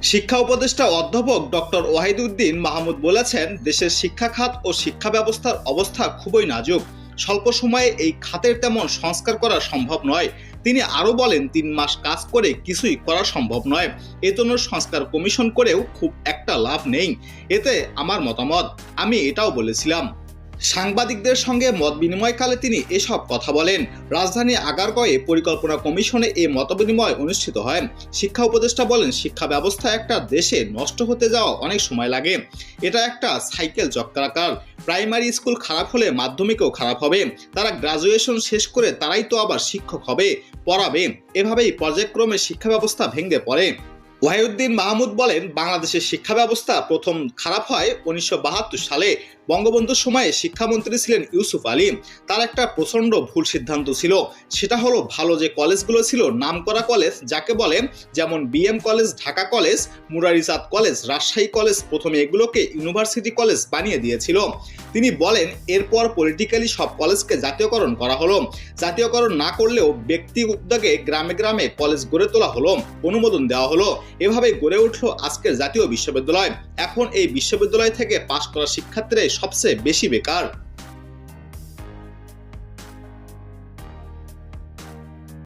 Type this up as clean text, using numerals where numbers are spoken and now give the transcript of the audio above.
শিক্ষা উপদেষ্টা অধ্যাপক ডক্টর ওয়াহিদউদ্দিন মাহমুদ বলেছেন, দেশের শিক্ষা খাত ও শিক্ষা ব্যবস্থার অবস্থা খুবই নাজুক। স্বল্প সময়ে এই খাতের তেমন সংস্কার করা সম্ভব নয়। তিনি আরও বলেন, ৩ মাস কাজ করে কিছুই করা সম্ভব নয়। এজন্য সংস্কার কমিশন করেও খুব একটা লাভ নেই। এতে আমার মতামত, আমি এটাও বলেছিলাম। সাংবাদিকদের সঙ্গে মত বিনিময়কালে তিনি এসব কথা বলেন। রাজধানী আগারগাঁওয়ে পরিকল্পনা কমিশনে এই মতবিনিময় অনুষ্ঠিত হয়। শিক্ষা উপদেষ্টা বলেন, শিক্ষা ব্যবস্থা একটা দেশে নষ্ট হতে যাওয়া অনেক সময় লাগে। এটা একটা সাইকেল চক্রাকার। প্রাইমারি স্কুল খারাপ হলে মাধ্যমিকও খারাপ হবে। তারা গ্রাজুয়েশন শেষ করে তারাই তো আবার শিক্ষক হবে, পড়াবে। এভাবেই পর্যায়ক্রমে শিক্ষা ব্যবস্থা ভেঙে পড়ে। ওয়াহিদউদ্দিন মাহমুদ বলেন, বাংলাদেশের শিক্ষা ব্যবস্থা প্রথম খারাপ হয় 1972 সালে। বঙ্গবন্ধুর সময়ে শিক্ষামন্ত্রী ছিলেন ইউসুফ আলী। তার একটা প্রচণ্ড ভুল সিদ্ধান্ত ছিল। সেটা হলো, ভালো যে কলেজগুলো ছিল নামকরা কলেজ যাকে বলে, যেমন বিএম কলেজ, ঢাকা কলেজ, মুরারিজাত কলেজ, রাজশাহী কলেজ, প্রথমে এগুলোকে ইউনিভার্সিটি কলেজ বানিয়ে দিয়েছিল। তিনি বলেন, এরপর পলিটিক্যালি সব কলেজকে জাতীয়করণ করা হলো। জাতীয়করণ না করলেও ব্যক্তি উদ্যোগে গ্রামে গ্রামে কলেজ গড়ে তোলা হলো, অনুমোদন দেওয়া হলো। এভাবে গড়ে উঠল আজকের জাতীয় বিশ্ববিদ্যালয়। এখন এই বিশ্ববিদ্যালয় থেকে পাশ করা শিক্ষার্থীরাই সবচেয়ে বেশি বেকার।